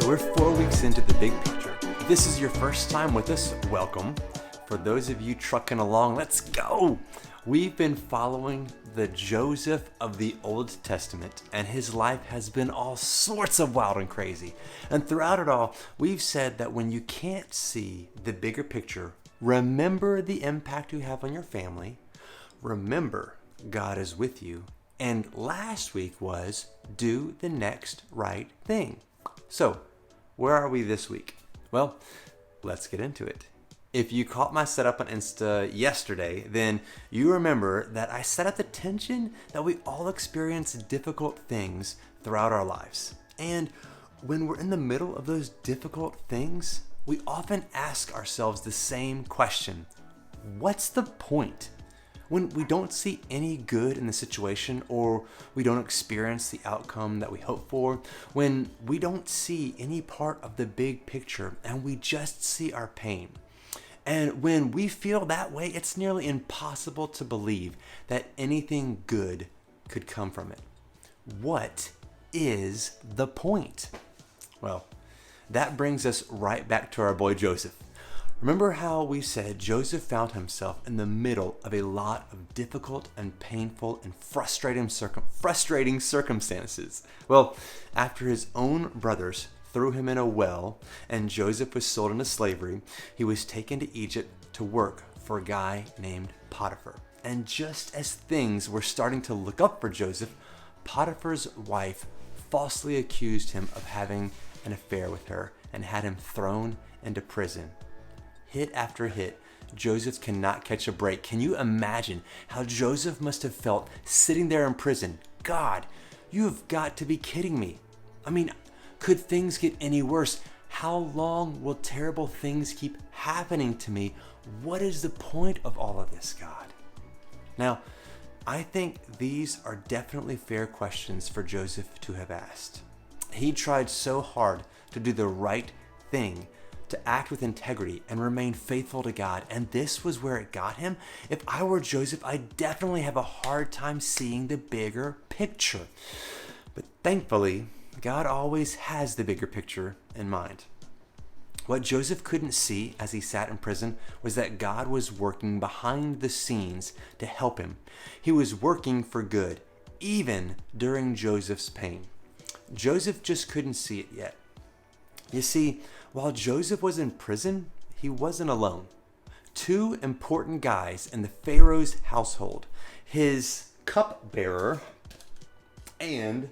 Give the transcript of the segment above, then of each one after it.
We're 4 weeks into the big picture. If this is your first time with us, welcome. For those of you trucking along, let's go. We've been following the Joseph of the Old Testament, and his life has been all sorts of wild and crazy. And throughout it all, we've said that when you can't see the bigger picture, remember the impact you have on your family. Remember, God is with you. And last week was do the next right thing. So, where are we this week? Well, let's get into it. If you caught my setup on Insta yesterday, then you remember that I set up the tension that we all experience difficult things throughout our lives. And when we're in the middle of those difficult things, we often ask ourselves the same question. What's the point? When we don't see any good in the situation, or we don't experience the outcome that we hope for, when we don't see any part of the big picture and we just see our pain. And when we feel that way, it's nearly impossible to believe that anything good could come from it. What is the point? Well, that brings us right back to our boy Joseph. Remember how we said Joseph found himself in the middle of a lot of difficult and painful and frustrating circumstances. Well, after his own brothers threw him in a well and Joseph was sold into slavery, he was taken to Egypt to work for a guy named Potiphar. And just as things were starting to look up for Joseph, Potiphar's wife falsely accused him of having an affair with her and had him thrown into prison. Hit after hit, Joseph cannot catch a break. Can you imagine how Joseph must have felt sitting there in prison? God, you've got to be kidding me. I mean, could things get any worse? How long will terrible things keep happening to me? What is the point of all of this, God? Now, I think these are definitely fair questions for Joseph to have asked. He tried so hard to do the right thing, to act with integrity and remain faithful to God, and this was where it got him. If I were Joseph, I'd definitely have a hard time seeing the bigger picture. But thankfully, God always has the bigger picture in mind. What Joseph couldn't see as he sat in prison was that God was working behind the scenes to help him. He was working for good, even during Joseph's pain. Joseph just couldn't see it yet. You see, while Joseph was in prison, he wasn't alone. Two important guys in the Pharaoh's household, his cupbearer and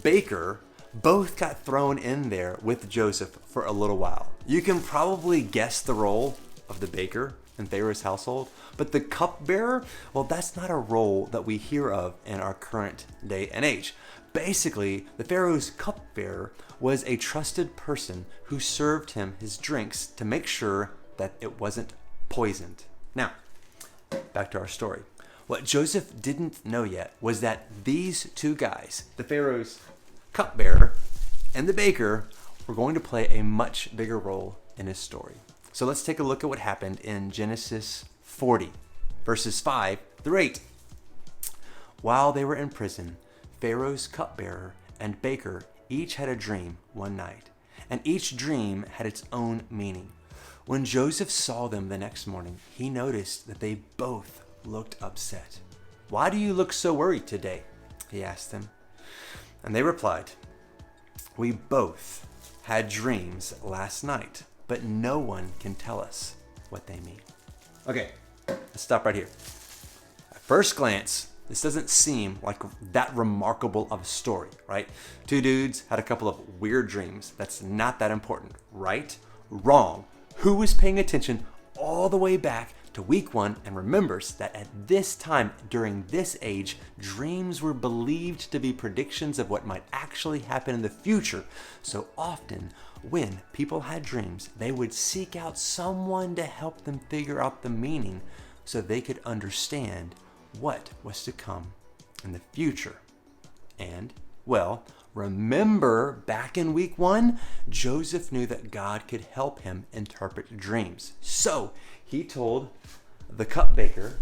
Baker, both got thrown in there with Joseph for a little while. You can probably guess the role of the baker in Pharaoh's household, but the cupbearer, well, that's not a role that we hear of in our current day and age. Basically, the Pharaoh's cupbearer was a trusted person who served him his drinks to make sure that it wasn't poisoned. Now, back to our story. What Joseph didn't know yet was that these two guys, the Pharaoh's cupbearer and the baker, were going to play a much bigger role in his story. So let's take a look at what happened in Genesis 40, verses 5 through 8. While they were in prison, Pharaoh's cupbearer and baker each had a dream one night, and each dream had its own meaning. When Joseph saw them the next morning, he noticed that they both looked upset. "Why do you look so worried today?" he asked them. And they replied, "We both had dreams last night, but no one can tell us what they mean." Okay, let's stop right here. At first glance, this doesn't seem like that remarkable of a story, right? Two dudes had a couple of weird dreams. That's not that important, right? Wrong. Who was paying attention all the way back to week 1 and remembers that at this time, during this age, dreams were believed to be predictions of what might actually happen in the future. So often, when people had dreams, they would seek out someone to help them figure out the meaning so they could understand what was to come in the future. And, well, remember back in week 1, Joseph knew that God could help him interpret dreams. So he told the cupbearer,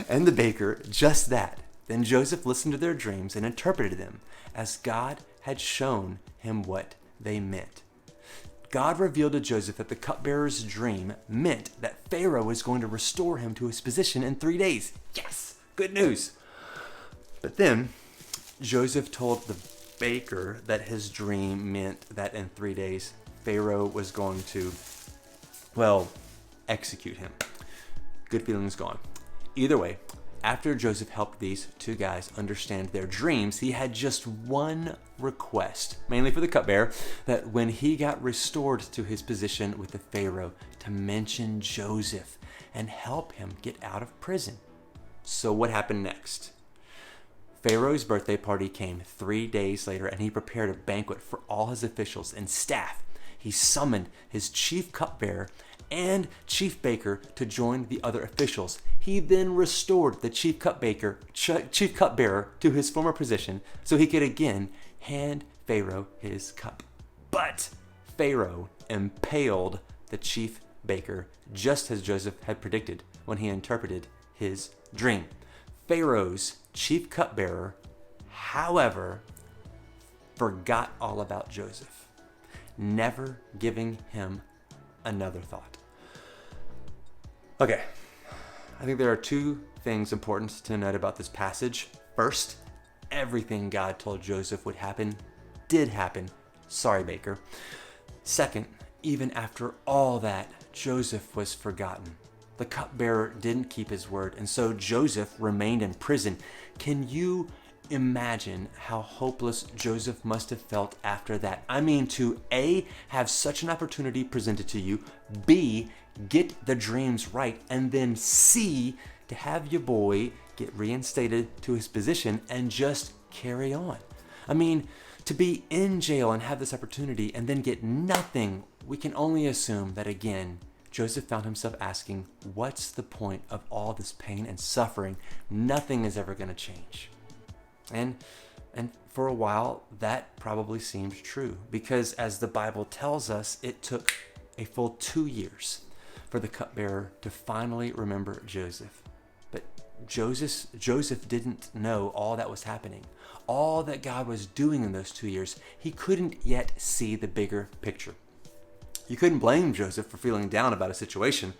and the baker just that. Then Joseph listened to their dreams and interpreted them as God had shown him what they meant. God revealed to Joseph that the cupbearer's dream meant that Pharaoh was going to restore him to his position in 3 days. Yes, good news. But then Joseph told the baker that his dream meant that in 3 days, Pharaoh was going to, execute him. Good feelings gone. Either way, after Joseph helped these two guys understand their dreams, he had just one request, mainly for the cupbearer, that when he got restored to his position with the Pharaoh, to mention Joseph and help him get out of prison. So what happened next? Pharaoh's birthday party came 3 days later, and he prepared a banquet for all his officials and staff. He summoned his chief cupbearer and chief baker to join the other officials. He then restored the chief cupbearer to his former position so he could again hand Pharaoh his cup. But Pharaoh impaled the chief baker just as Joseph had predicted when he interpreted his dream. Pharaoh's chief cupbearer, however, forgot all about Joseph, never giving him another thought. Okay, I think there are two things important to note about this passage. First, everything God told Joseph would happen did happen. Sorry, Baker. Second, even after all that, Joseph was forgotten. The cupbearer didn't keep his word, and so Joseph remained in prison. Can you imagine how hopeless Joseph must have felt after that? I mean, to A, have such an opportunity presented to you, B, get the dreams right, and then C, to have your boy get reinstated to his position and just carry on. I mean, to be in jail and have this opportunity and then get nothing, we can only assume that again, Joseph found himself asking, what's the point of all this pain and suffering? Nothing is ever going to change. And for a while, that probably seemed true, because as the Bible tells us, it took a full 2 years for the cupbearer to finally remember Joseph. But Joseph didn't know all that was happening, all that God was doing in those 2 years. He couldn't yet see the bigger picture. You couldn't blame Joseph for feeling down about a situation.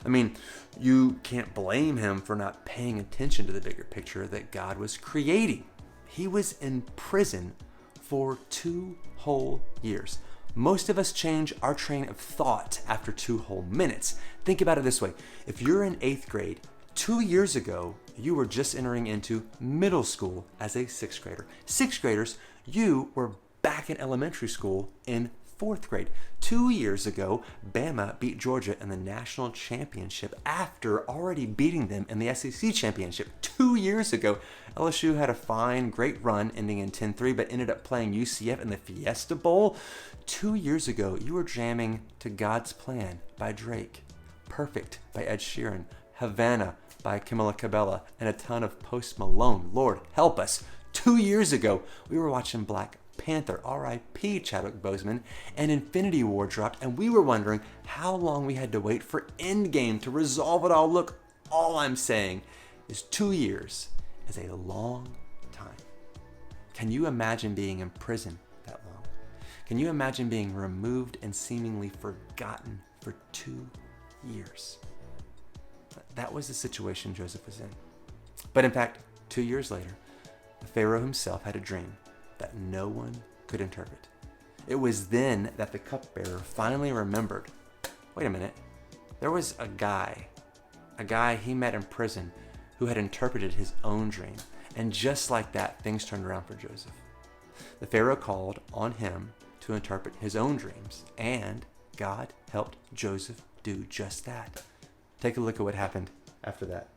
I mean, you can't blame him for not paying attention to the bigger picture that God was creating. He was in prison for 2 whole years. Most of us change our train of thought after 2 whole minutes. Think about it this way. If you're in 8th grade, 2 years ago, you were just entering into middle school as a 6th grader. 6th graders, you were back in elementary school in 4th grade. 2 years ago, Bama beat Georgia in the national championship after already beating them in the SEC championship. 2 years ago, LSU had a fine, great run ending in 10-3, but ended up playing UCF in the Fiesta Bowl. 2 years ago, you were jamming to God's Plan by Drake, Perfect by Ed Sheeran, Havana by Camila Cabello, and a ton of Post Malone. Lord, help us. 2 years ago, we were watching Black Panther, R.I.P. Chadwick Boseman, and Infinity War dropped, and we were wondering how long we had to wait for Endgame to resolve it all. Look, all I'm saying is 2 years is a long time. Can you imagine being in prison that long? Can you imagine being removed and seemingly forgotten for 2 years? That was the situation Joseph was in. But in fact, 2 years later, the Pharaoh himself had a dream that no one could interpret. It was then that the cupbearer finally remembered, wait a minute, there was a guy he met in prison who had interpreted his own dream. And just like that, things turned around for Joseph. The Pharaoh called on him to interpret his own dreams, and God helped Joseph do just that. Take a look at what happened after that.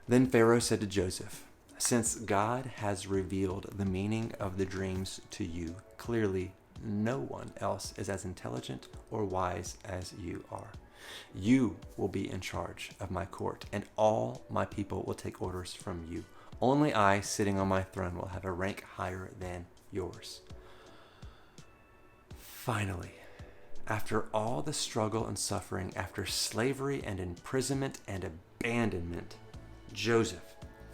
Then Pharaoh said to Joseph, since God has revealed the meaning of the dreams to you, clearly no one else is as intelligent or wise as you are. You will be in charge of my court, and all my people will take orders from you. Only I, sitting on my throne, will have a rank higher than yours. Finally, after all the struggle and suffering, after slavery and imprisonment and abandonment, Joseph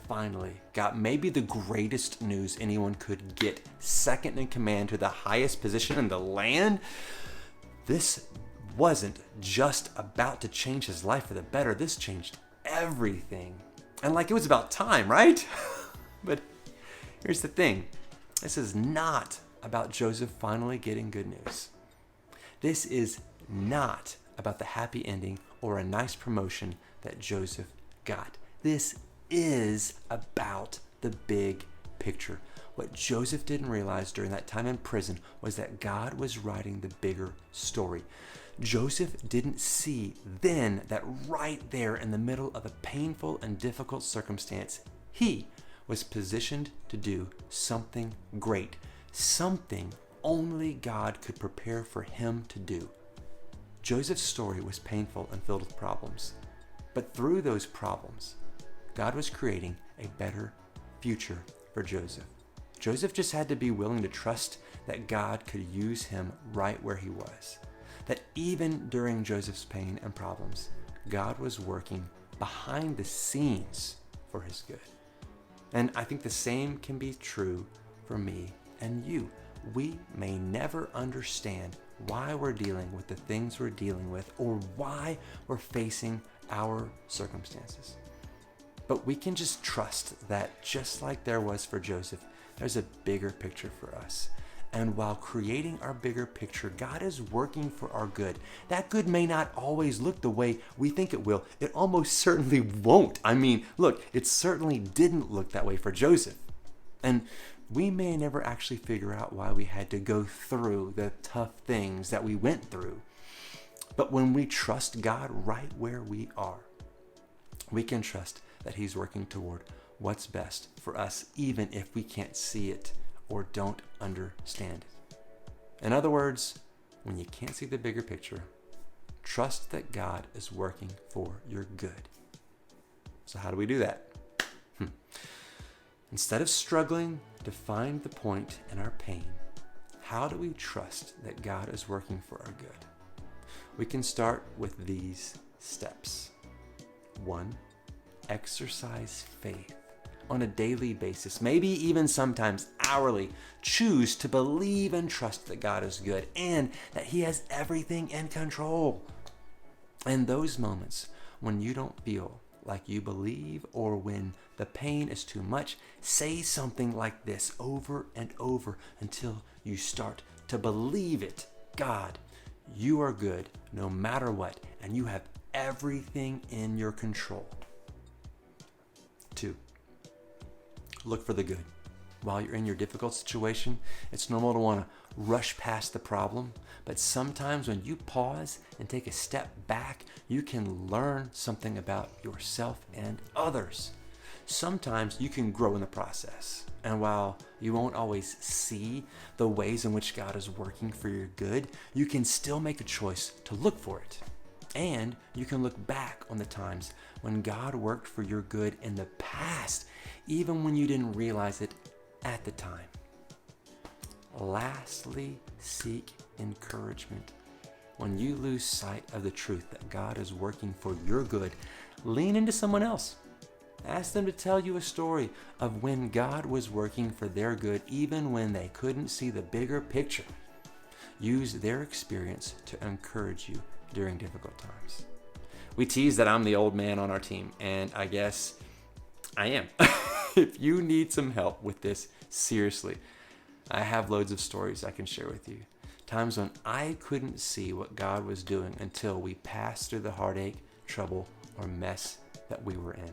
finally got maybe the greatest news anyone could get, second in command to the highest position in the land. This wasn't just about to change his life for the better. This changed everything. And like it was about time, right? But here's the thing. This is not about Joseph finally getting good news. This is not about the happy ending or a nice promotion that Joseph got. This is about the big picture. What Joseph didn't realize during that time in prison was that God was writing the bigger story. Joseph didn't see then that right there in the middle of a painful and difficult circumstance, he was positioned to do something great, something only God could prepare for him to do. Joseph's story was painful and filled with problems, but through those problems, God was creating a better future for Joseph. Joseph just had to be willing to trust that God could use him right where he was. That even during Joseph's pain and problems, God was working behind the scenes for his good. And I think the same can be true for me and you. We may never understand why we're dealing with the things we're dealing with or why we're facing our circumstances. But we can just trust that just like there was for Joseph, there's a bigger picture for us. And while creating our bigger picture, God is working for our good. That good may not always look the way we think it will. It almost certainly won't. I mean, look, it certainly didn't look that way for Joseph. And we may never actually figure out why we had to go through the tough things that we went through. But when we trust God right where we are, we can trust that He's working toward what's best for us, even if we can't see it or don't understand it. In other words, when you can't see the bigger picture, trust that God is working for your good. So how do we do that? Instead of struggling to find the point in our pain, how do we trust that God is working for our good? We can start with these steps. 1, exercise faith on a daily basis, maybe even sometimes hourly. Choose to believe and trust that God is good and that He has everything in control. In those moments when you don't feel like you believe or when the pain is too much, say something like this over and over until you start to believe it. God, you are good no matter what, and you have everything in your control. 2, look for the good. While you're in your difficult situation, it's normal to want to rush past the problem, but sometimes when you pause and take a step back, you can learn something about yourself and others. Sometimes you can grow in the process. And while you won't always see the ways in which God is working for your good, you can still make a choice to look for it. And you can look back on the times when God worked for your good in the past, even when you didn't realize it at the time. Lastly, seek encouragement. When you lose sight of the truth that God is working for your good, lean into someone else. Ask them to tell you a story of when God was working for their good, even when they couldn't see the bigger picture. Use their experience to encourage you during difficult times. We tease that I'm the old man on our team, and I guess I am. If you need some help with this, seriously, I have loads of stories I can share with you. Times when I couldn't see what God was doing until we passed through the heartache, trouble, or mess that we were in.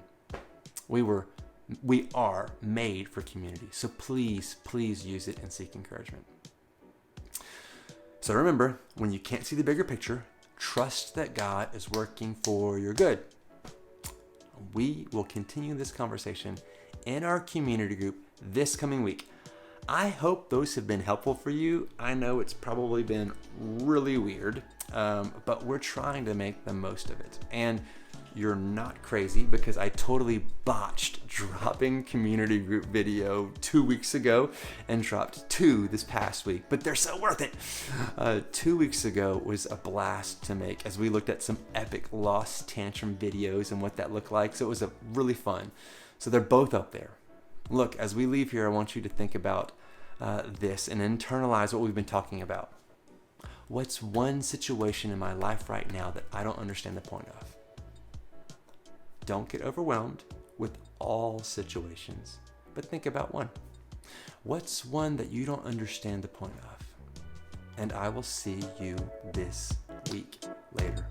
We are made for community. So please use it and seek encouragement. So remember, when you can't see the bigger picture, trust that God is working for your good. We will continue this conversation in our community group this coming week. I hope those have been helpful for you. I know it's probably been really weird, but we're trying to make the most of it. And you're not crazy, because I totally botched dropping community group video 2 weeks ago and dropped 2 this past week, but they're so worth it. 2 weeks ago was a blast to make as we looked at some epic lost tantrum videos and what that looked like. So it was a really fun. So they're both up there. Look, as we leave here, I want you to think about this and internalize what we've been talking about. What's one situation in my life right now that I don't understand the point of? Don't get overwhelmed with all situations, but think about one. What's one that you don't understand the point of? And I will see you this week. Later.